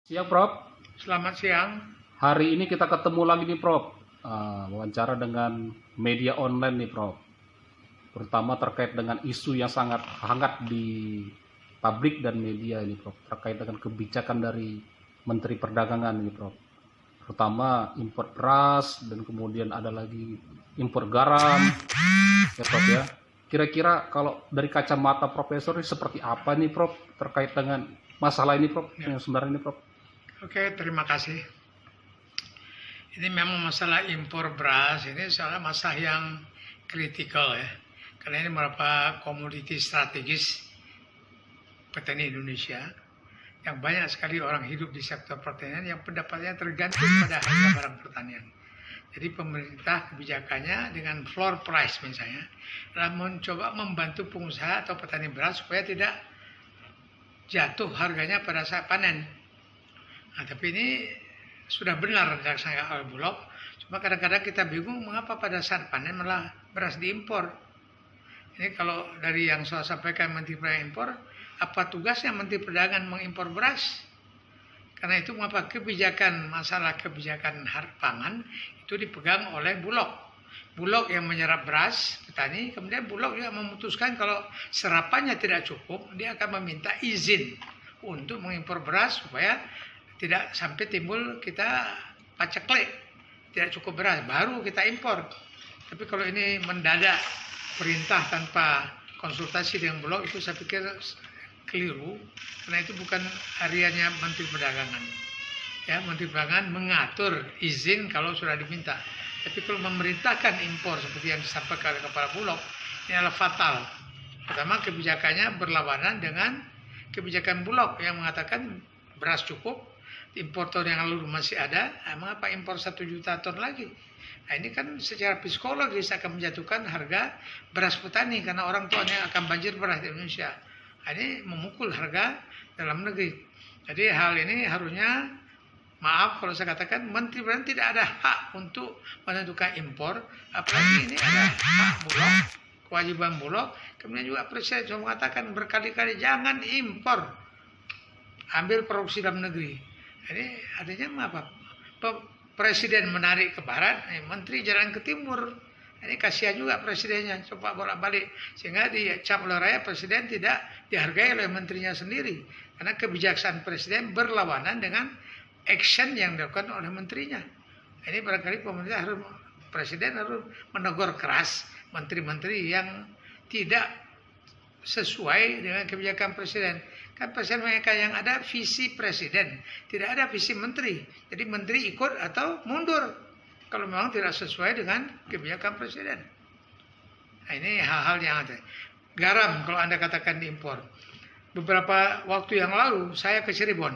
Siang, Prof. Selamat siang. Hari ini kita ketemu lagi nih, Prof. Wawancara dengan media online nih, Prof. Terutama terkait dengan isu yang sangat hangat di publik dan media ini, Prof. Terkait dengan kebijakan dari Menteri Perdagangan ini, Prof. Terutama impor beras dan kemudian ada lagi impor garam, ya, Prof ya. Kira-kira kalau dari kacamata Profesor ini seperti apa nih, Prof, terkait dengan masalah ini, Prof, yang sebenarnya ini, Prof? Oke, terima kasih. Ini memang masalah impor beras, ini soalnya masalah yang kritikal ya. Karena ini merupakan komoditi strategis petani Indonesia. Yang banyak sekali orang hidup di sektor pertanian yang pendapatannya tergantung pada harga barang pertanian. Jadi pemerintah kebijakannya dengan floor price misalnya adalah mencoba membantu pengusaha atau petani beras supaya tidak jatuh harganya pada saat panen. Nah, tapi ini sudah benar dilaksanakan oleh Bulog. Cuma kadang-kadang kita bingung mengapa pada saat panen malah beras diimpor. Ini kalau dari yang saya sampaikan Menteri Perdagangan impor, apa tugasnya Menteri Perdagangan mengimpor beras? Karena itu mengapa masalah kebijakan pangan itu dipegang oleh Bulog. Bulog yang menyerap beras petani, kemudian Bulog juga memutuskan kalau serapannya tidak cukup, dia akan meminta izin untuk mengimpor beras supaya tidak sampai timbul kita paceklik, tidak cukup beras, baru kita impor. Tapi kalau ini mendadak perintah tanpa konsultasi dengan Bulog, itu saya pikir keliru, karena itu bukan hariannya Menteri Perdagangan. Ya, Menteri Perdagangan mengatur izin kalau sudah diminta. Tapi kalau memerintahkan impor seperti yang disampaikan oleh Kepala Bulog, ini adalah fatal. Pertama, kebijakannya berlawanan dengan kebijakan Bulog yang mengatakan beras cukup, importor yang lalu masih ada, mengapa impor 1 juta ton lagi? Nah, ini kan secara psikologis akan menjatuhkan harga beras petani karena orang tuanya akan banjir beras di Indonesia. Nah, ini memukul harga dalam negeri. Jadi hal ini harusnya, maaf kalau saya katakan, Menteri Perdagangan tidak ada hak untuk menentukan impor, apalagi ini ada hak Bulog, kewajiban Bulog. Kemudian juga Presiden sudah mengatakan berkali-kali jangan impor, ambil produksi dalam negeri. Ini artinya apa? Presiden menarik ke barat, menteri jalan ke timur. Ini kasihan juga presidennya, coba bolak-balik. Sehingga dicap oleh rakyat presiden tidak dihargai oleh menterinya sendiri. Karena kebijaksanaan presiden berlawanan dengan action yang dilakukan oleh menterinya. Ini barangkali presiden harus menegur keras menteri-menteri yang tidak sesuai dengan kebijakan presiden. Kan presiden mereka yang ada visi presiden, tidak ada visi menteri. Jadi menteri ikut atau mundur kalau memang tidak sesuai dengan kebijakan presiden. Nah, ini hal-hal yang ada. Garam kalau Anda katakan diimpor. Beberapa waktu yang lalu saya ke Cirebon.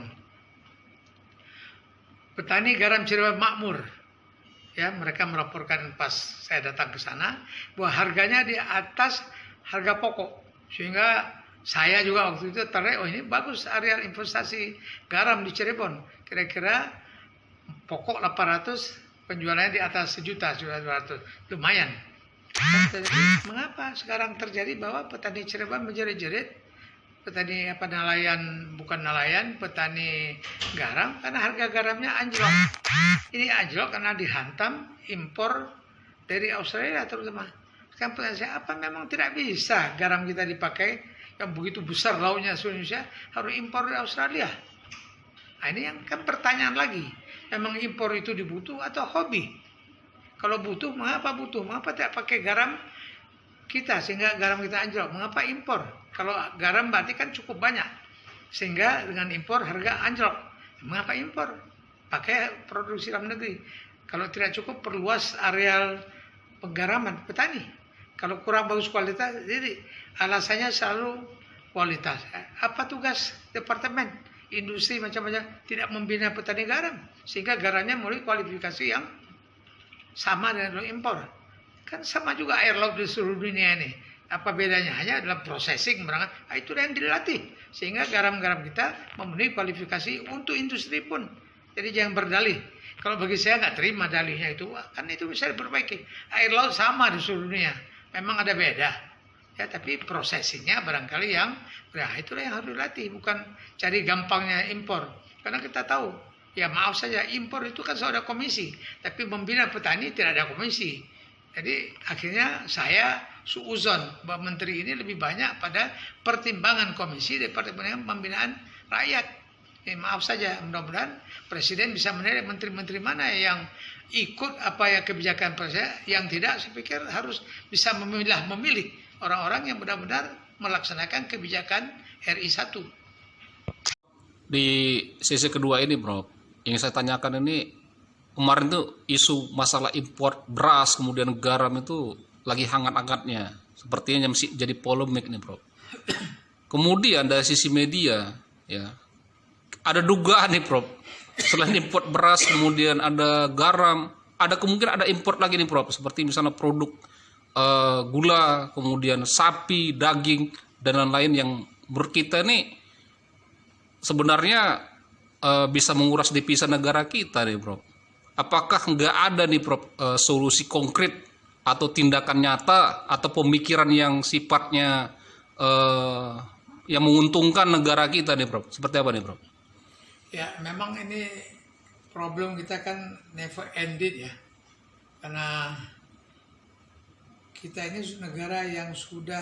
Petani garam Cirebon makmur. Ya, mereka melaporkan pas saya datang ke sana bahwa harganya di atas harga pokok. Sehingga saya juga waktu itu tertarik, oh ini bagus area investasi garam di Cirebon. Kira-kira pokok 800, penjualannya di atas 1.200.000. Lumayan. Mengapa sekarang terjadi bahwa petani Cirebon menjerit-jerit, petani nelayan, petani garam, karena harga garamnya anjlok. Ini anjlok karena dihantam impor dari Australia terutama. Sekarang pertanyaan saya, apa memang tidak bisa garam kita dipakai yang begitu besar lautnya seluruh Indonesia harus impor dari Australia? Nah, ini yang kan pertanyaan lagi. Memang impor itu dibutuh atau hobi? Kalau butuh, mengapa butuh? Mengapa tidak pakai garam kita sehingga garam kita anjlok? Mengapa impor? Kalau garam berarti kan cukup banyak. Sehingga dengan impor harga anjlok. Mengapa impor? Pakai produksi dalam negeri. Kalau tidak cukup, perluas areal penggaraman petani. Kalau kurang bagus kualitas, jadi alasannya selalu kualitas. Apa tugas departemen industri macam-macam tidak membina petani garam sehingga garamnya mulai kualifikasi yang sama dengan impor? Kan sama juga air laut di seluruh dunia ini. Apa bedanya? Hanya dalam processing berangkat. Itu yang dilatih sehingga garam-garam kita memenuhi kualifikasi untuk industri pun. Jadi jangan berdalih. Kalau bagi saya nggak terima dalihnya itu, kan itu bisa diperbaiki. Air laut sama di seluruh dunia. Memang ada beda, ya, tapi prosesinya barangkali yang, itulah yang harus dilatih, bukan cari gampangnya impor. Karena kita tahu, ya maaf saja, impor itu kan sudah ada komisi, tapi membina petani tidak ada komisi. Jadi akhirnya saya suuzon bahwa menteri ini lebih banyak pada pertimbangan komisi daripada pembinaan rakyat. Maaf saja, mudah-mudahan Presiden bisa menilai menteri-menteri mana yang ikut apa ya kebijakan Presiden, yang tidak saya pikir harus bisa memilih orang-orang yang benar-benar melaksanakan kebijakan RI 1. Di sisi kedua ini, Bro, yang saya tanyakan ini, kemarin tuh isu masalah impor beras kemudian garam itu lagi hangat-hangatnya. Sepertinya masih jadi polemik nih, Bro. Kemudian dari sisi media, ya, ada dugaan nih, Prof. Selain import beras, kemudian ada garam, ada kemungkinan ada import lagi nih, Prof. Seperti misalnya produk gula, kemudian sapi, daging, dan lain-lain yang menurut kita nih sebenarnya bisa menguras devisa negara kita nih, Prof. Apakah nggak ada nih, Prof, solusi konkret atau tindakan nyata atau pemikiran yang sifatnya yang menguntungkan negara kita nih, Prof? Seperti apa nih, Prof? Ya, memang ini problem kita kan never ended ya. Karena kita ini negara yang sudah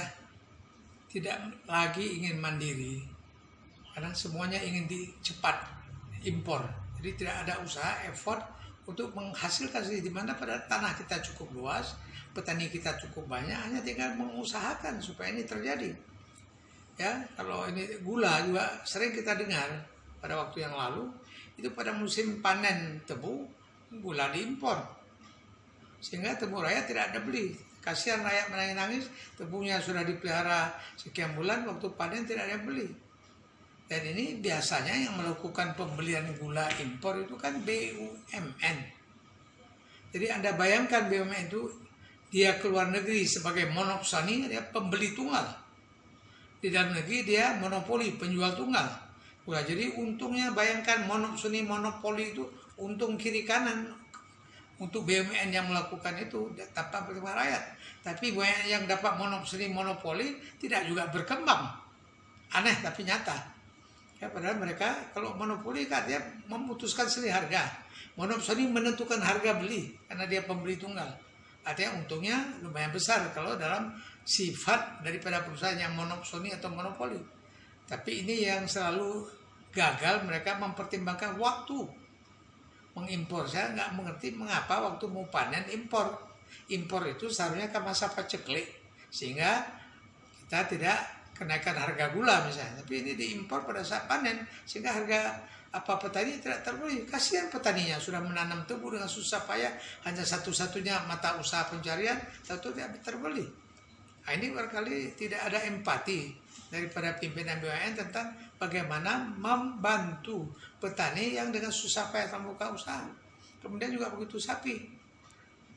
tidak lagi ingin mandiri. Karena semuanya ingin cepat impor. Jadi tidak ada usaha, effort untuk menghasilkan sendiri, di mana pada tanah kita cukup luas, petani kita cukup banyak, hanya tinggal mengusahakan supaya ini terjadi. Ya, kalau ini gula juga sering kita dengar pada waktu yang lalu, itu pada musim panen tebu, gula diimpor. Sehingga tebu rakyat tidak ada beli. Kasihan rakyat menangis-nangis, tebunya sudah dipelihara sekian bulan, waktu panen tidak ada beli. Dan ini biasanya yang melakukan pembelian gula impor itu kan BUMN. Jadi Anda bayangkan BUMN itu, dia keluar negeri sebagai monopsoni, dia pembeli tunggal. Di dalam negeri dia monopoli, penjual tunggal. Nah, jadi untungnya bayangkan monopoli itu untung kiri kanan untuk BUMN yang melakukan itu tanpa pertimbangan rakyat. Tapi BUMN yang dapat monopoli tidak juga berkembang. Aneh tapi nyata. Ya, padahal mereka kalau monopoli kan dia memutuskan sendiri harga. Monopoli menentukan harga beli karena dia pembeli tunggal. Artinya untungnya lumayan besar kalau dalam sifat daripada perusahaan yang monopoli atau monopoli. Tapi ini yang selalu gagal, mereka mempertimbangkan waktu mengimpor. Saya nggak mengerti mengapa waktu mau panen impor. Impor itu seharusnya kan masa paceklik, sehingga kita tidak kenaikan harga gula misalnya. Tapi ini diimpor pada saat panen, sehingga harga petani tidak terbeli. Kasihan petaninya sudah menanam tebu dengan susah payah, hanya satu-satunya mata usaha pencarian, tentu tidak terbeli. Nah, ini barangkali tidak ada empati daripada pimpinan BUMN tentang bagaimana membantu petani yang dengan susah payah membuka usaha. Kemudian juga begitu sapi.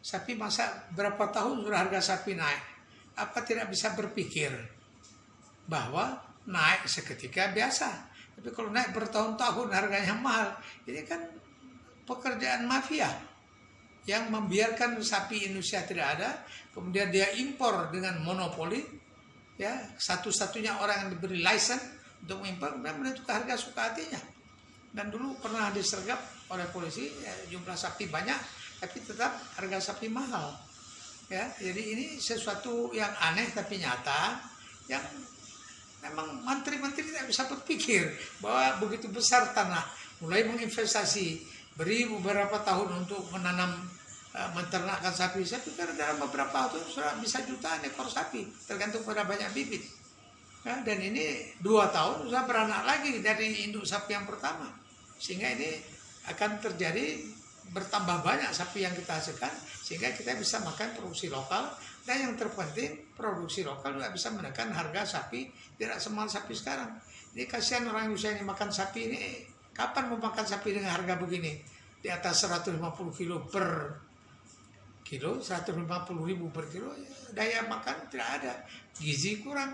Sapi masa berapa tahun sudah harga sapi naik. Apa tidak bisa berpikir bahwa naik seketika biasa. Tapi kalau naik bertahun-tahun harganya mahal. Ini kan pekerjaan mafia yang membiarkan sapi Indonesia tidak ada. Kemudian dia impor dengan monopoli. Ya, satu-satunya orang yang diberi license untuk mengimpor dan menentukan harga suka hatinya. Dan dulu pernah disergap oleh polisi, ya, jumlah sapi banyak, tapi tetap harga sapi mahal. Ya, jadi ini sesuatu yang aneh tapi nyata, yang memang menteri-menteri tidak bisa berpikir bahwa begitu besar tanah, mulai menginvestasi, beri beberapa tahun untuk menanam menternakkan sapi. Saya pikir dalam beberapa tahun sudah bisa jutaan ekor sapi, tergantung pada banyak bibit. Ya, dan ini 2 tahun sudah beranak lagi dari induk sapi yang pertama. Sehingga ini akan terjadi bertambah banyak sapi yang kita hasilkan, sehingga kita bisa makan produksi lokal. Dan yang terpenting, produksi lokal juga bisa menekan harga sapi, tidak semahal sapi sekarang. Ini kasihan orang Indonesia yang makan sapi ini, kapan mau makan sapi dengan harga begini? Di atas 150 kilo per kilo, 150.000 per kilo, daya makan tidak ada, gizi kurang.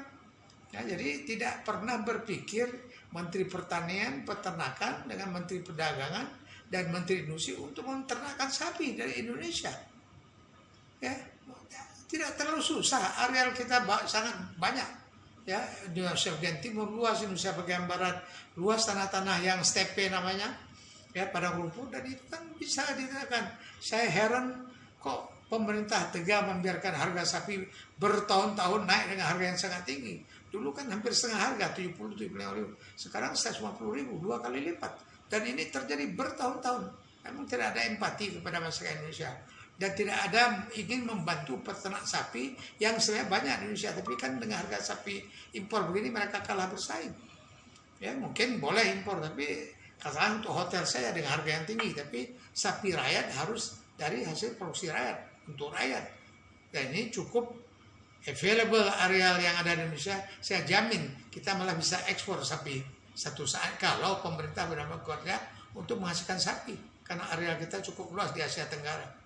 Ya, jadi tidak pernah berpikir Menteri Pertanian, Peternakan dengan Menteri Perdagangan dan Menteri Industri untuk menternakkan sapi dari Indonesia. Ya, tidak terlalu susah, areal kita sangat banyak. ya Indonesia bagian timur luas, Indonesia bagian barat luas, tanah-tanah yang steppe namanya, ya padang rumput, dan itu kan bisa dikatakan. Saya heran kok pemerintah tega membiarkan harga sapi bertahun-tahun naik dengan harga yang sangat tinggi. Dulu kan hampir setengah harga, 70-75 ribu, sekarang 150 ribu, 2 kali lipat, dan ini terjadi bertahun-tahun. Memang tidak ada empati kepada masyarakat Indonesia, dan tidak ada ingin membantu peternak sapi yang sebenarnya banyak di Indonesia, tapi kan dengan harga sapi impor begini mereka kalah bersaing. Ya mungkin boleh impor, tapi katakan untuk hotel saya dengan harga yang tinggi, tapi sapi rakyat harus dari hasil produksi rakyat untuk rakyat, dan ini cukup available areal yang ada di Indonesia. Saya jamin kita malah bisa ekspor sapi satu saat kalau pemerintah benar-benar kuatnya untuk menghasilkan sapi, karena area kita cukup luas di Asia Tenggara.